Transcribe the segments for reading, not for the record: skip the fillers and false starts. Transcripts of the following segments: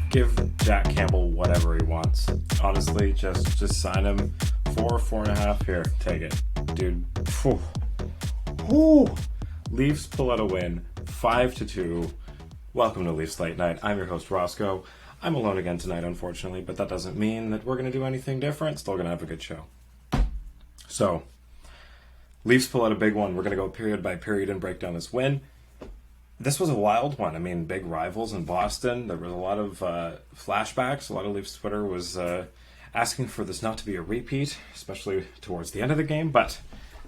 give Jack Campbell whatever he wants. Honestly, just sign him for 4.5 here. Take it, dude. Whew. Whew. Leafs pull out a win, 5-2. Welcome to Leafs Late Night. I'm your host, Roscoe. I'm alone again tonight, unfortunately, but that doesn't mean that we're going to do anything different. Still going to have a good show. So, Leafs pull out a big one. We're going to go period by period and break down this win. This was a wild one. I mean, big rivals in Boston. There was a lot of flashbacks. A lot of Leafs Twitter was asking for this not to be a repeat, especially towards the end of the game. But,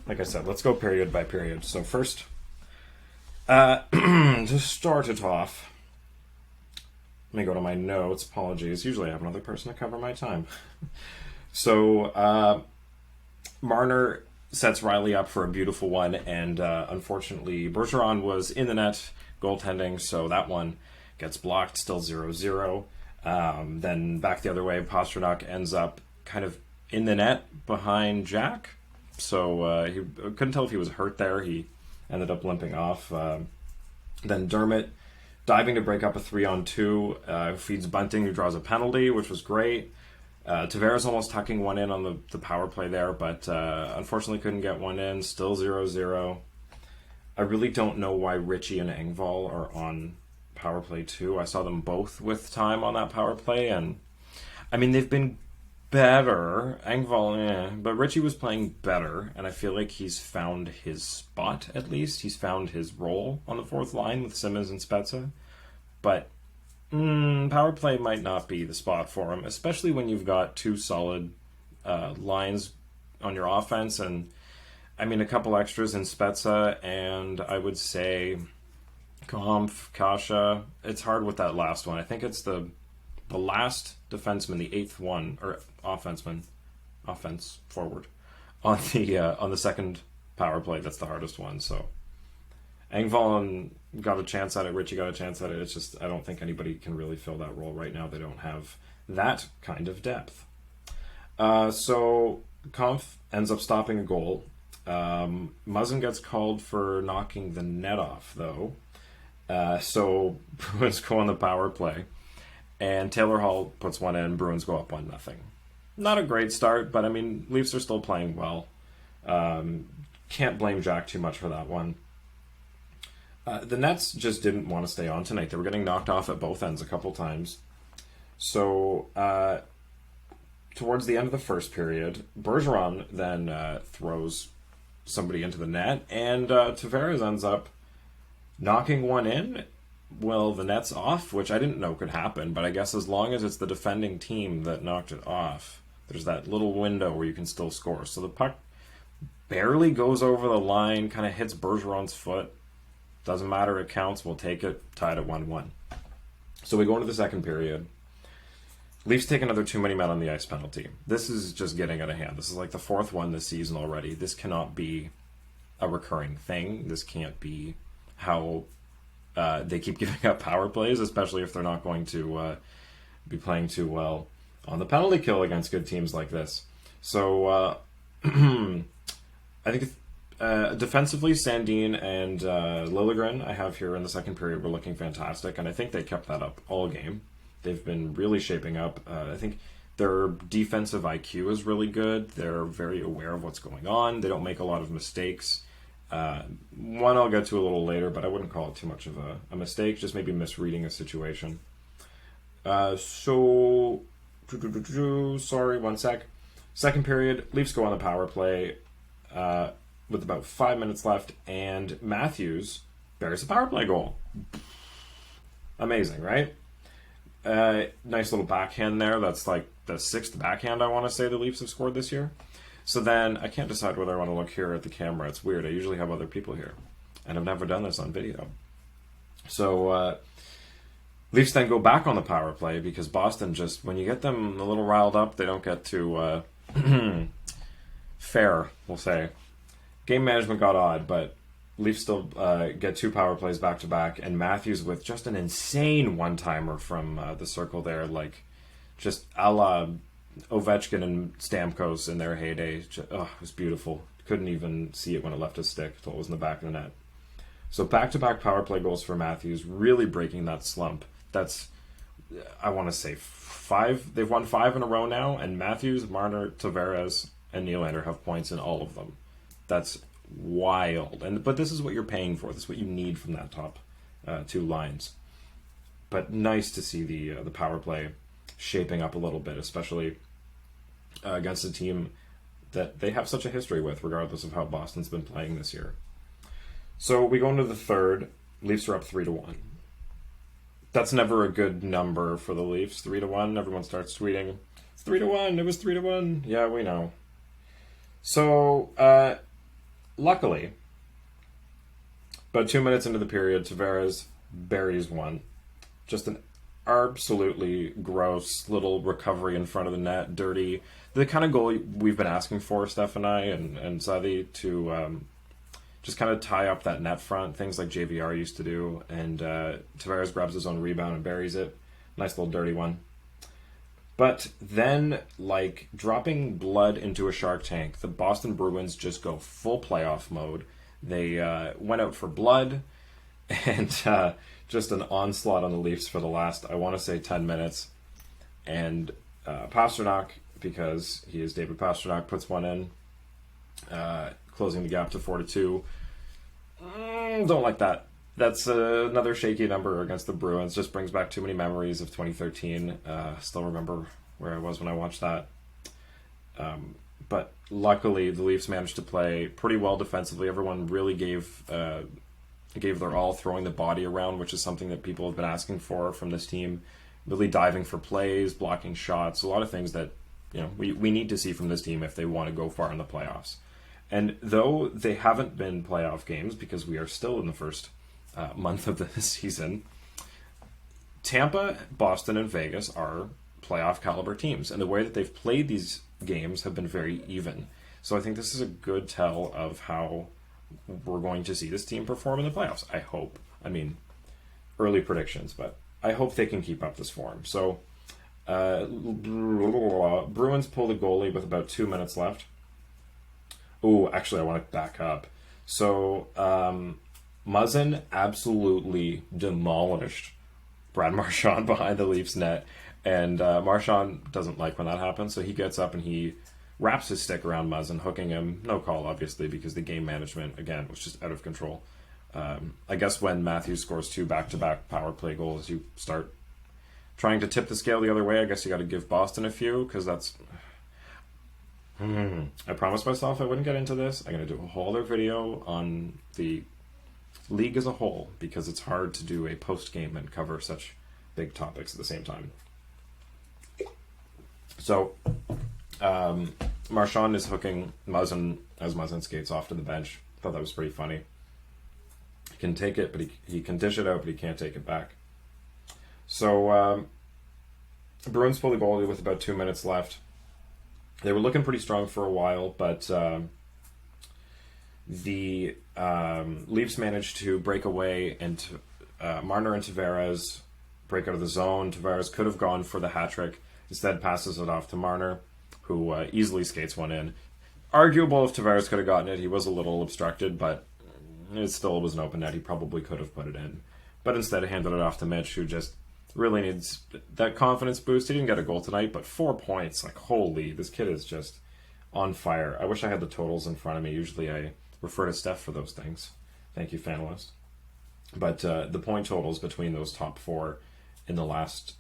like I said, let's go period by period. So first, to start it off, let me go to my notes. Apologies. Usually I have another person to cover my time. So, Marner sets Riley up for a beautiful one, and unfortunately Bergeron was in the net goaltending, so that one gets blocked, still 0-0. Then back the other way, Pastrnak ends up kind of in the net behind Jack, so he couldn't tell if he was hurt there. He ended up limping off. Then Dermott diving to break up a 3-on-2, feeds Bunting, who draws a penalty, which was great. Tavares almost tucking one in on the power play there, but unfortunately couldn't get one in. Still 0-0. I really don't know why Richie and Engvall are on power play 2. I saw them both with time on that power play, and I mean, they've been better. Engvall, but Richie was playing better, and I feel like he's found his spot, at least. He's found his role on the fourth line with Simmons and Spezza, but power play might not be the spot for him, especially when you've got two solid lines on your offense, and I mean a couple extras in Spezza, and I would say Kampf, Kasha. It's hard with that last one. I think it's the last defenseman, the eighth one, or offense forward on the second power play. That's the hardest one. So Engvall got a chance at it. Richie got a chance at it. It's just I don't think anybody can really fill that role right now. They don't have that kind of depth. So Kampf ends up stopping a goal. Muzzin gets called for knocking the net off, though. So Bruins go on the power play. And Taylor Hall puts one in. Bruins go up 1-0. Not a great start, but I mean, Leafs are still playing well. Can't blame Jack too much for that one. The Nets just didn't want to stay on tonight. They were getting knocked off at both ends a couple times. So, towards the end of the first period, Bergeron then throws somebody into the net, and Tavares ends up knocking one in. Well, the net's off, which I didn't know could happen, but I guess as long as it's the defending team that knocked it off, there's that little window where you can still score. So the puck barely goes over the line, kind of hits Bergeron's foot. Doesn't matter, it counts. We'll take it. Tied at 1-1. So we go into the second period. Leafs take another too many men on the ice penalty. This is just getting out of hand. This is like the fourth one this season already. This cannot be a recurring thing. This can't be how they keep giving up power plays, especially if they're not going to be playing too well on the penalty kill against good teams like this. So I think defensively, Sandin and Liljegren, I have here in the second period, were looking fantastic, and I think they kept that up all game. They've been really shaping up. I think their defensive IQ is really good. They're very aware of what's going on. They don't make a lot of mistakes. One I'll get to a little later, but I wouldn't call it too much of a mistake, just maybe misreading a situation. Sorry, 1 sec. Second period, Leafs go on the power play with about 5 minutes left, and Matthews buries a power play goal. Amazing, right? Nice little backhand there. That's like the 6th backhand I want to say the Leafs have scored this year. So then I can't decide whether I want to look here at the camera. It's weird. I usually have other people here, and I've never done this on video. So Leafs then go back on the power play because Boston just, when you get them a little riled up, they don't get too fair, we'll say. Game management got odd, but Leafs still get 2 power plays back-to-back, and Matthews with just an insane one-timer from the circle there, like just a la Ovechkin and Stamkos in their heyday. It was beautiful. Couldn't even see it when it left his stick until it was in the back of the net. So back-to-back power play goals for Matthews, really breaking that slump. That's I want to say 5. They've won 5 in a row now, and Matthews, Marner, Tavares, and Nylander have points in all of them. That's wild. But this is what you're paying for. This is what you need from that top 2 lines. But nice to see the power play shaping up a little bit, especially against a team that they have such a history with, regardless of how Boston's been playing this year. So we go into the third. Leafs are up 3-1. That's never a good number for the Leafs. 3-1. Everyone starts tweeting, "It's 3-1. It was 3-1." Yeah, we know. So, luckily, about 2 minutes into the period, Tavares buries one. Just an absolutely gross little recovery in front of the net, dirty. The kind of goal we've been asking for, Steph and I and Sadi, to just kind of tie up that net front, things like JVR used to do. And Tavares grabs his own rebound and buries it. Nice little dirty one. But then, like dropping blood into a shark tank, the Boston Bruins just go full playoff mode. They went out for blood, and just an onslaught on the Leafs for the last, I want to say, 10 minutes. And Pastrnak, because he is David Pastrnak, puts one in, closing the gap to 4-2. Don't like that. That's another shaky number against the Bruins. Just brings back too many memories of 2013. Still remember where I was when I watched that. But luckily, the Leafs managed to play pretty well defensively. Everyone really gave their all, throwing the body around, which is something that people have been asking for from this team. Really diving for plays, blocking shots, a lot of things that we need to see from this team if they want to go far in the playoffs. And though they haven't been playoff games, because we are still in the first month of the season, Tampa, Boston, and Vegas are playoff caliber teams, and the way that they've played these games have been very even. So I think this is a good tell of how we're going to see this team perform in the playoffs. I hope. I mean, early predictions, but I hope they can keep up this form. So Bruins pull the goalie with about 2 minutes left. Oh, actually, I want to back up. So Muzzin absolutely demolished Brad Marchand behind the Leafs net, and Marchand doesn't like when that happens, so he gets up and he wraps his stick around Muzzin, hooking him. No call, obviously, because the game management, again, was just out of control. I guess when Matthews scores 2 back-to-back power play goals, you start trying to tip the scale the other way. I guess you got to give Boston a few, because that's... I promised myself I wouldn't get into this. I'm going to do a whole other video on the league as a whole, because it's hard to do a post-game and cover such big topics at the same time. So, Marchand is hooking Muzzin as Muzzin skates off to the bench. Thought that was pretty funny. He can take it, but he can dish it out, but he can't take it back. So, Bruins pull the goalie with about 2 minutes left. They were looking pretty strong for a while, but the Leafs managed to break away, and Marner and Tavares break out of the zone. Tavares could have gone for the hat trick. Instead, passes it off to Marner, who easily skates one in. Arguable if Tavares could have gotten it. He was a little obstructed, but it still was an open net. He probably could have put it in. But instead, handed it off to Mitch, who just really needs that confidence boost. He didn't get a goal tonight, but 4 points. Like, holy, this kid is just on fire. I wish I had the totals in front of me. Usually I refer to Steph for those things. Thank you, Fanalist. But the point totals between those top 4 in the last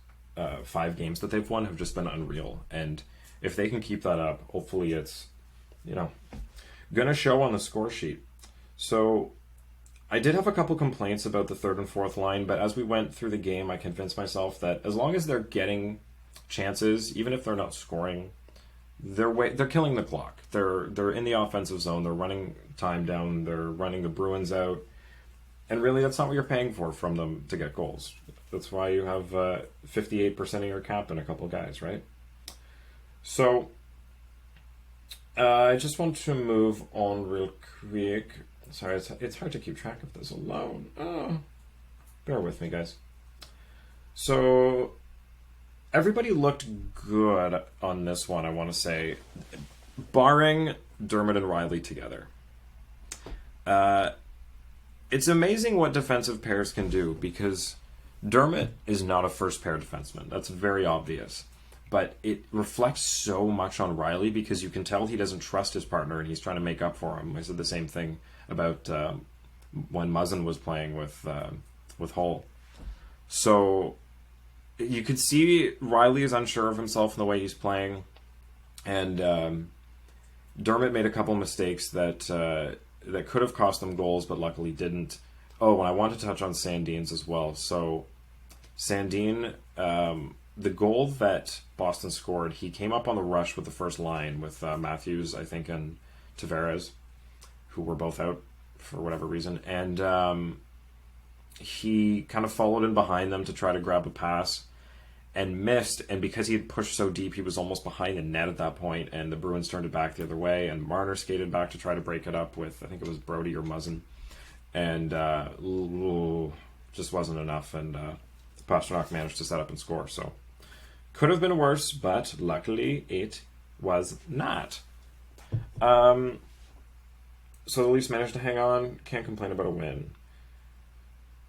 5 games that they've won have just been unreal. And if they can keep that up, hopefully it's, going to show on the score sheet. So I did have a couple complaints about the third and fourth line, but as we went through the game, I convinced myself that as long as they're getting chances, even if they're not scoring, they're killing the clock. They're in the offensive zone. They're running time down. They're running the Bruins out. And really, that's not what you're paying for from them to get goals. That's why you have 58% of your cap and a couple of guys, right? So I just want to move on real quick. Sorry, it's hard to keep track of this alone. Oh, bear with me, guys. So everybody looked good on this one, I want to say, barring Dermott and Riley together. It's amazing what defensive pairs can do, because Dermott is not a first pair defenseman. That's very obvious. But it reflects so much on Riley because you can tell he doesn't trust his partner and he's trying to make up for him. I said the same thing about when Muzzin was playing with Hull. So you could see Riley is unsure of himself in the way he's playing. And Dermott made a couple mistakes that could have cost them goals, but luckily didn't. Oh, and I want to touch on Sandin's as well. So Sandin, the goal that Boston scored, he came up on the rush with the first line with Matthews, I think, and Tavares, who were both out for whatever reason. And he kind of followed in behind them to try to grab a pass and missed. And because he had pushed so deep, he was almost behind the net at that point, and the Bruins turned it back the other way, and Marner skated back to try to break it up with, I think it was Brody or Muzzin. And just wasn't enough, and Pastrnak managed to set up and score. So could have been worse, but luckily it was not. So the Leafs managed to hang on. Can't complain about a win.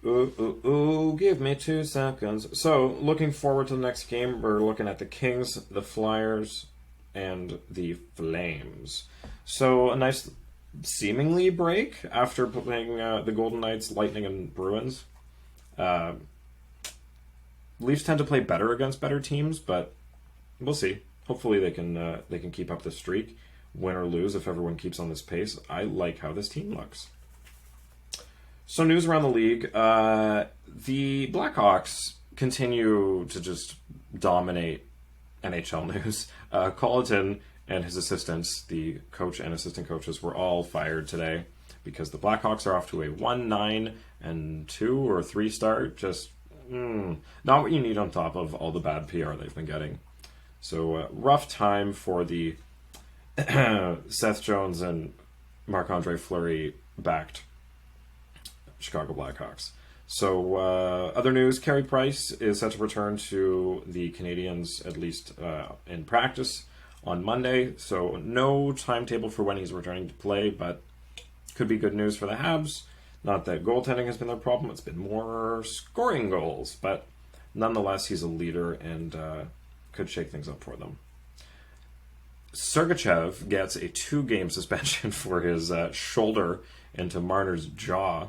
Ooh, give me 2 seconds. So looking forward to the next game, we're looking at the Kings, the Flyers, and the Flames. So a nice seemingly break after playing the Golden Knights, Lightning, and Bruins. Leafs tend to play better against better teams, but we'll see. Hopefully they can keep up the streak, win or lose if everyone keeps on this pace. I like how this team looks. So news around the league. The Blackhawks continue to just dominate NHL news. Colleton and his assistants, the coach and assistant coaches, were all fired today because the Blackhawks are off to a 1-9-2 or 3 start. Just not what you need on top of all the bad PR they've been getting. So rough time for the Seth Jones and Marc-Andre Fleury backed Chicago Blackhawks. So other news, Carey Price is set to return to the Canadiens, at least in practice, on Monday. So no timetable for when he's returning to play, but could be good news for the Habs. Not that goaltending has been their problem, it's been more scoring goals, but nonetheless he's a leader and could shake things up for them. Sergachev gets a 2-game suspension for his shoulder into Marner's jaw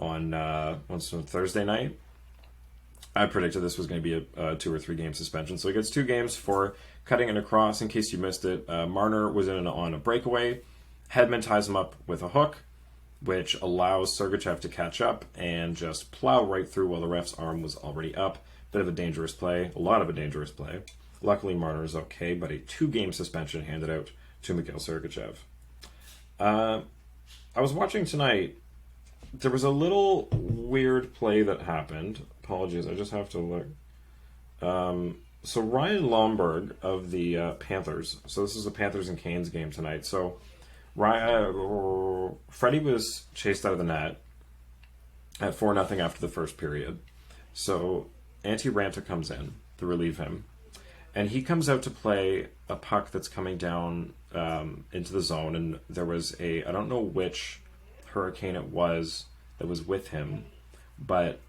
on Thursday night. I predicted this was going to be a 2 or 3 game suspension, so he gets 2 games for cutting it across. In case you missed it, Marner was on a breakaway. Hedman ties him up with a hook, which allows Sergachev to catch up and just plow right through while the ref's arm was already up. Bit of a dangerous play, a lot of a dangerous play. Luckily, Marner is okay, but a 2-game suspension handed out to Mikhail Sergachev. I was watching tonight. There was a little weird play that happened. Apologies, I just have to look. So Ryan Lomberg of the Panthers. So this is the Panthers and Canes game tonight. So Freddie was chased out of the net at 4-0 after the first period. So Antti Ranta comes in to relieve him. And he comes out to play a puck that's coming down into the zone. And there was I don't know which Hurricane it was that was with him, but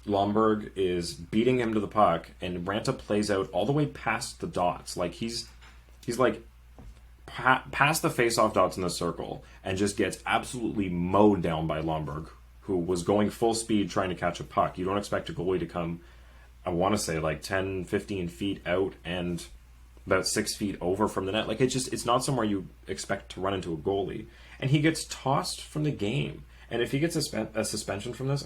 Lomberg is beating him to the puck, and Ranta plays out all the way past the dots. Like he's like past the face-off dots in the circle, and just gets absolutely mowed down by Lomberg, who was going full speed trying to catch a puck. You don't expect a goalie to come, I want to say, like 10, 15 feet out and about 6 feet over from the net. Like it's not somewhere you expect to run into a goalie. And he gets tossed from the game. And if he gets a suspension from this,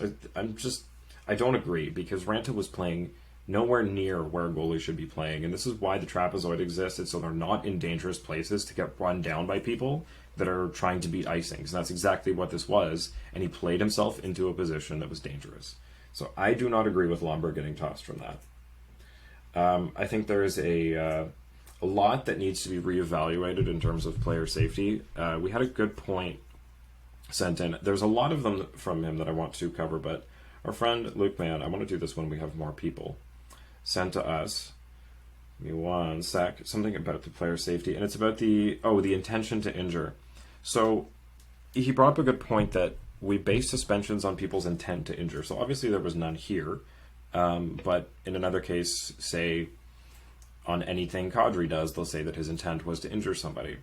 I don't agree, because Ranta was playing nowhere near where a goalie should be playing. And this is why the trapezoid exists. It's so they're not in dangerous places to get run down by people that are trying to beat icings. And that's exactly what this was. And he played himself into a position that was dangerous. So I do not agree with Lomberg getting tossed from that. I think there is a lot that needs to be reevaluated in terms of player safety. We had a good point sent in. There's a lot of them from him that I want to cover, but our friend Luke Mann, I want to do this when we have more people, sent to us, give me one sec, something about the player safety, and it's about the intention to injure. So he brought up a good point that we base suspensions on people's intent to injure. So obviously there was none here, but in another case, say on anything Kadri does, they'll say that his intent was to injure somebody.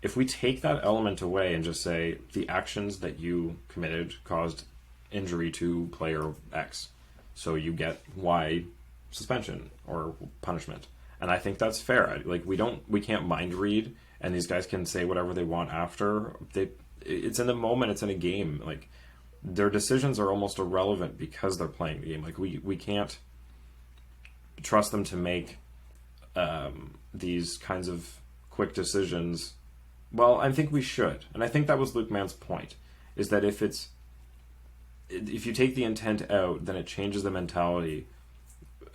If we take that element away and just say the actions that you committed caused injury to player X, so you get Y suspension or punishment, and I think that's fair. Like we can't mind read, and these guys can say whatever they want after. It's in the moment. It's in a game. Like their decisions are almost irrelevant because they're playing the game. Like we can't trust them to make these kinds of quick decisions. Well, I think we should, and I think that was Luke Mann's point, is that if you take the intent out, then it changes the mentality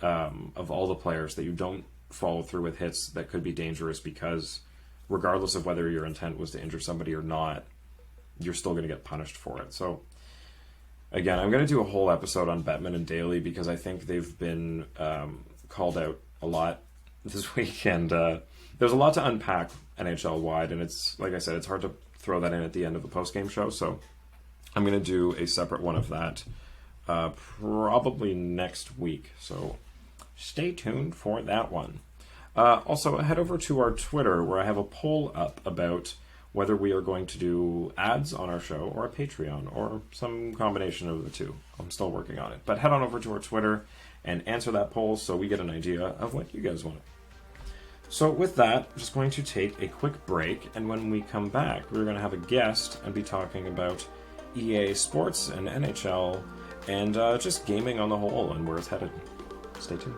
of all the players, that you don't follow through with hits that could be dangerous, because regardless of whether your intent was to injure somebody or not, you're still going to get punished for it. So again, I'm going to do a whole episode on Bettman and Daly, because I think they've been called out a lot this week, and there's a lot to unpack NHL wide, and it's, like I said, it's hard to throw that in at the end of the post-game show, so I'm going to do a separate one of that probably next week, so stay tuned for that one. Also, head over to our Twitter, where I have a poll up about whether we are going to do ads on our show or a Patreon or some combination of the two. I'm still working on it. But head on over to our Twitter and answer that poll so we get an idea of what you guys want. So with that, I'm just going to take a quick break, and when we come back, we're going to have a guest and be talking about EA Sports and NHL and just gaming on the whole and where it's headed. Stay tuned.